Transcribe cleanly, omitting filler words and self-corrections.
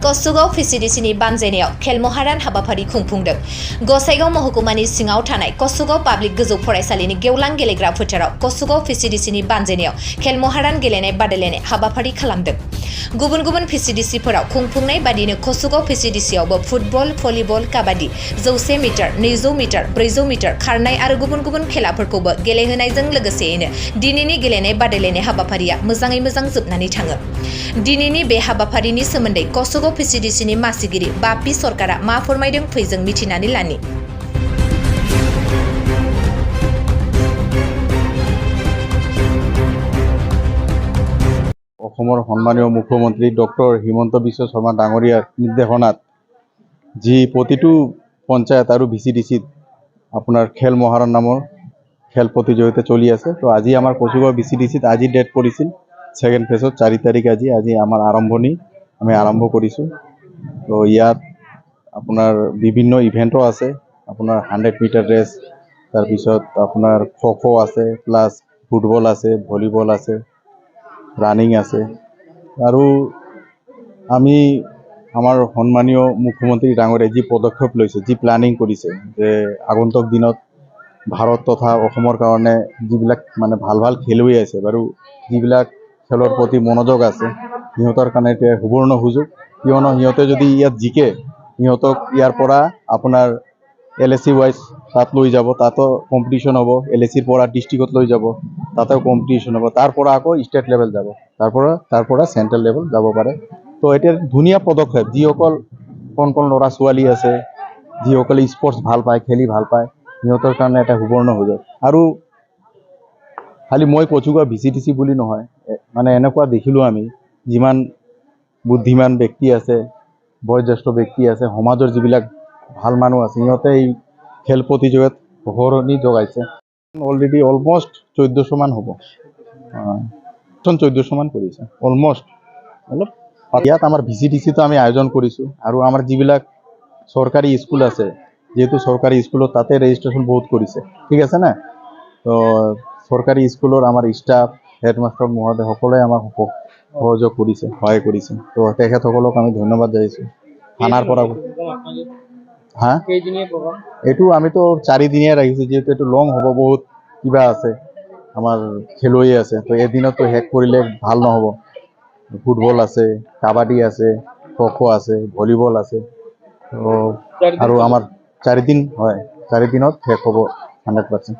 कसुगाव Vcdcनि बानजायनायाव खेल महारान हाबाफारि खुंफुंदों। गसाइगाव महकुमानि सिङाव थानाय कसुगाव पाब्लिक गोजौ फरायसालिनि गेवलां गेलेग्रा फोथाराव कसुगाव Vcdcनि बानजायनायाव खेल महारान गेलेनाय बादायलायनाय हाबाफारि खालामदों। गुबुन गुबुन Vcdcफोराव खुंफुंनाय बादिनो कसुगाव Vcdcआवबो फुटबल, भलिबल, काबादि, 100 मिटार, 200 मिटार, 400 मिटार खारनाय आरो गुबुन गुबुन खेलाफोरखौबो गेलेहोनायजों लोगोसेयैनो दिनैनि गेलेनाय बादायलायनाय हाबाफारिया मोजाङै मोजां जोबनानै थाङो। दिनैनि बे हाबाफारिनि सोमोन्दै कसुगाव Vcdcनि मासिगिरि बापि सरकारा मा फोरमायदों फै जों मिथिनानै लानि। অসমৰ সন্মানীয় মুখ্যমন্ত্ৰী ডক্টৰ হিমন্ত বিশ্ব শৰ্মা ডাঙৰীয়াৰ নিৰ্দেশনাত যি প্ৰতিটো পঞ্চায়ত আৰু Vcdcত আপোনাৰ খেল মহাৰণ নামৰ খেল প্ৰতিযোগিতা চলি আছে। তো আজি আমাৰ কচুগাঁও Vcdcত আজি ডেট পৰিছিল সেকেন্ড ফেজত 4 তাৰিখ আজি আমাৰ আৰম্ভণি আমি আৰম্ভ কৰিছোঁ। তো ইয়াত আপোনাৰ বিভিন্ন ইভেন্টও আছে, আপোনাৰ 100 মিটাৰ ৰেচ, তাৰপিছত আপোনাৰ খো আছে, প্লাছ ফুটবল আছে, ভলিবল আছে, ৰানিং আছে। আৰু আমি আমাৰ সন্মানীয় মুখ্যমন্ত্ৰী ডাঙৰীয়াই যি পদক্ষেপ লৈছে, যি প্ল্যানিং কৰিছে যে আগন্তুক দিনত ভাৰত তথা অসমৰ কাৰণে যিবিলাক মানে ভাল ভাল খেলুৱৈ আছে বাৰু, যিবিলাক খেলৰ প্ৰতি মনোযোগ আছে, সিহঁতৰ কাৰণে এটা সুবৰ্ণ সুযোগ। কিয়নো সিহঁতে যদি ইয়াত জিকে, সিহঁতক ইয়াৰ পৰা আপোনাৰ LAC ৱাইজ তাত লৈ যাব, তাতো কম্পিটিশ্যন হ'ব। LACৰ পৰা ডিষ্ট্ৰিক্টত লৈ যাব, তাতেও কম্পিটিশ্যন হ'ব। তাৰ পৰা আকৌ ষ্টেট লেভেল যাব, তাৰ পৰা চেণ্ট্ৰেল লেভেল যাব পাৰে। তো এটা ধুনীয়া পদক্ষেপ। যিসকল কণ ল'ৰা ছোৱালী আছে, যিসকলে স্পৰ্টছ ভাল পায়, খেলি ভাল পায়, সিহঁতৰ কাৰণে এটা সুবৰ্ণ সুযোগ। আৰু খালি মই কচুগাঁও Vcdc বুলি নহয়, মানে এনেকুৱা দেখিলোঁ আমি যিমান বুদ্ধিমান ব্যক্তি আছে, বয়োজ্যেষ্ঠ ব্যক্তি আছে, সমাজৰ যিবিলাক ভাল মানুহ আছে, সিহঁতে এই খেল প্ৰতিযোগিতাত অগ্ৰণী যোগাইছে। অলৰেডি অলমষ্ট 1400 মান হ'ব, 1400 মান কৰিছে অলমষ্ট। অলপ ইয়াত আমাৰ Vcdcটো আমি আয়োজন কৰিছোঁ। আৰু আমাৰ যিবিলাক চৰকাৰী স্কুল আছে, যেহেতু চৰকাৰী স্কুলত তাতে ৰেজিষ্ট্ৰেশ্যন বহুত কৰিছে, ঠিক আছে না। তো চৰকাৰী স্কুলৰ আমাৰ ষ্টাফ, হেডমাষ্টাৰ মহোদয় সকলোৱে আমাক সহযোগ কৰিছে, সহায় কৰিছে। তো তেখেতসকলক আমি ধন্যবাদ জনাইছোঁ। থানাৰ পৰা এইটো আমিতো 4 দিনীয়া ৰাখিছোঁ, যিহেতু এইটো লং হ'ব, বহুত কিবা আছে, আমাৰ খেলুৱৈ আছে। তো এদিনতো শেষ কৰিলে ভাল নহ'ব। ফুটবল আছে, কাবাডি আছে, খো আছে, ভলিবল আছে। তো আৰু আমাৰ 4 দিন হয়, 4 দিনত শেষ হ'ব 100%।